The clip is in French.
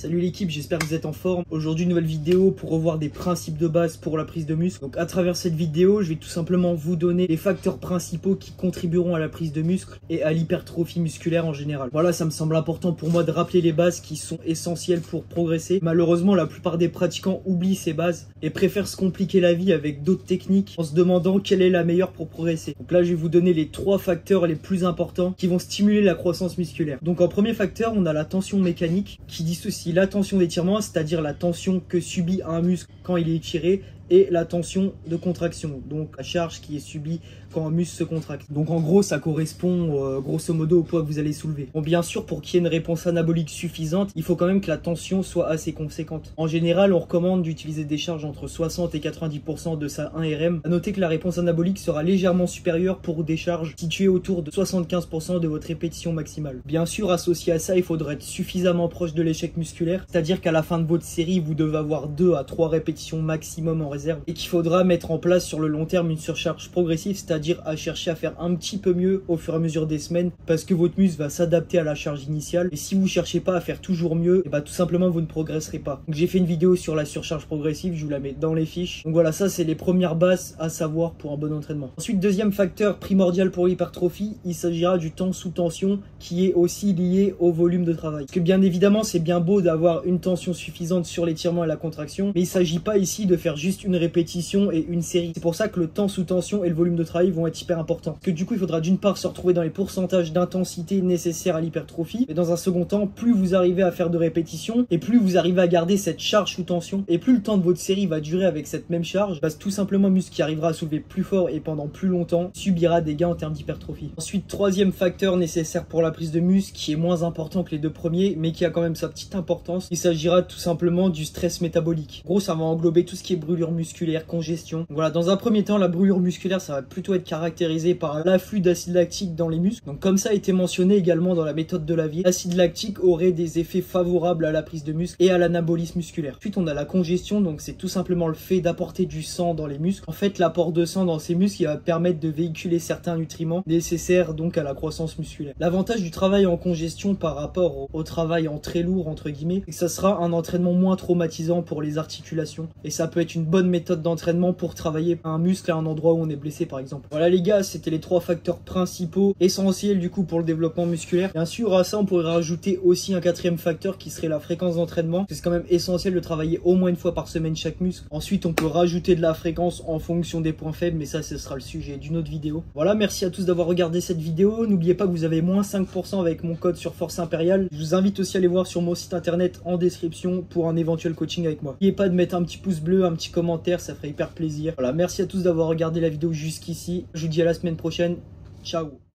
Salut l'équipe, j'espère que vous êtes en forme. Aujourd'hui, une nouvelle vidéo pour revoir des principes de base pour la prise de muscle. Donc à travers cette vidéo, je vais tout simplement vous donner les facteurs principaux qui contribueront à la prise de muscle et à l'hypertrophie musculaire en général. Voilà, ça me semble important pour moi de rappeler les bases qui sont essentielles pour progresser. Malheureusement, la plupart des pratiquants oublient ces bases et préfèrent se compliquer la vie avec d'autres techniques en se demandant quelle est la meilleure pour progresser. Donc là, je vais vous donner les 3 facteurs les plus importants qui vont stimuler la croissance musculaire. Donc en premier facteur, on a la tension mécanique qui dissocie la tension d'étirement, c'est-à-dire la tension que subit un muscle quand il est étiré, et la tension de contraction, donc la charge qui est subie quand un muscle se contracte. Donc en gros, ça correspond grosso modo au poids que vous allez soulever. Bon, bien sûr, pour qu'il y ait une réponse anabolique suffisante, il faut quand même que la tension soit assez conséquente. En général, on recommande d'utiliser des charges entre 60 et 90% de sa 1RM. À noter que la réponse anabolique sera légèrement supérieure pour des charges situées autour de 75% de votre répétition maximale. Bien sûr, associé à ça, il faudra être suffisamment proche de l'échec musculaire, c'est-à-dire qu'à la fin de votre série, vous devez avoir 2 à 3 répétitions maximum en réserve et qu'il faudra mettre en place sur le long terme une surcharge progressive, c'est-à-dire à chercher à faire un petit peu mieux au fur et à mesure des semaines parce que votre muscle va s'adapter à la charge initiale. Et si vous cherchez pas à faire toujours mieux, et bah tout simplement vous ne progresserez pas. Donc j'ai fait une vidéo sur la surcharge progressive, je vous la mets dans les fiches. Donc voilà, ça c'est les premières bases à savoir pour un bon entraînement. Ensuite, deuxième facteur primordial pour l'hypertrophie, il s'agira du temps sous tension qui est aussi lié au volume de travail. Parce que bien évidemment, c'est bien beau d'avoir une tension suffisante sur l'étirement et la contraction, mais il s'agit pas ici de faire juste une répétition et une série. C'est pour ça que le temps sous tension et le volume de travail vont être hyper importants. Parce que du coup, il faudra d'une part se retrouver dans les pourcentages d'intensité nécessaires à l'hypertrophie, mais dans un second temps, plus vous arrivez à faire de répétitions et plus vous arrivez à garder cette charge sous tension et plus le temps de votre série va durer avec cette même charge, parce que tout simplement, le muscle qui arrivera à soulever plus fort et pendant plus longtemps subira des gains en termes d'hypertrophie. Ensuite, troisième facteur nécessaire pour la prise de muscle qui est moins important que les deux premiers, mais qui a quand même sa petite importance, il s'agira tout simplement du stress métabolique. En gros, ça va englober tout ce qui est brûlure musculaire, congestion. Voilà, dans un premier temps, la brûlure musculaire, ça va plutôt être caractérisé par l'afflux d'acide lactique dans les muscles. Donc comme ça a été mentionné également dans la méthode de la vie, l'acide lactique aurait des effets favorables à la prise de muscle et à l'anabolisme musculaire. Ensuite, on a la congestion, donc c'est tout simplement le fait d'apporter du sang dans les muscles. En fait, l'apport de sang dans ces muscles, il va permettre de véhiculer certains nutriments nécessaires donc à la croissance musculaire. L'avantage du travail en congestion par rapport au travail en très lourd, entre guillemets, c'est que ça sera un entraînement moins traumatisant pour les articulations et ça peut être une bonne méthode d'entraînement pour travailler un muscle à un endroit où on est blessé par exemple. Voilà les gars, c'était les 3 facteurs principaux essentiels du coup pour le développement musculaire. Bien sûr, à ça on pourrait rajouter aussi un 4e facteur qui serait la fréquence d'entraînement. C'est quand même essentiel de travailler au moins une fois par semaine chaque muscle. Ensuite on peut rajouter de la fréquence en fonction des points faibles, mais ça ce sera le sujet d'une autre vidéo. Voilà, merci à tous d'avoir regardé cette vidéo. N'oubliez pas que vous avez moins 5% avec mon code sur Force Impériale. Je vous invite aussi à aller voir sur mon site internet en description pour un éventuel coaching avec moi. N'oubliez pas de mettre un petit pouce bleu, un petit commentaire, ça ferait hyper plaisir. Voilà, merci à tous d'avoir regardé la vidéo jusqu'ici. Je vous dis à la semaine prochaine. Ciao.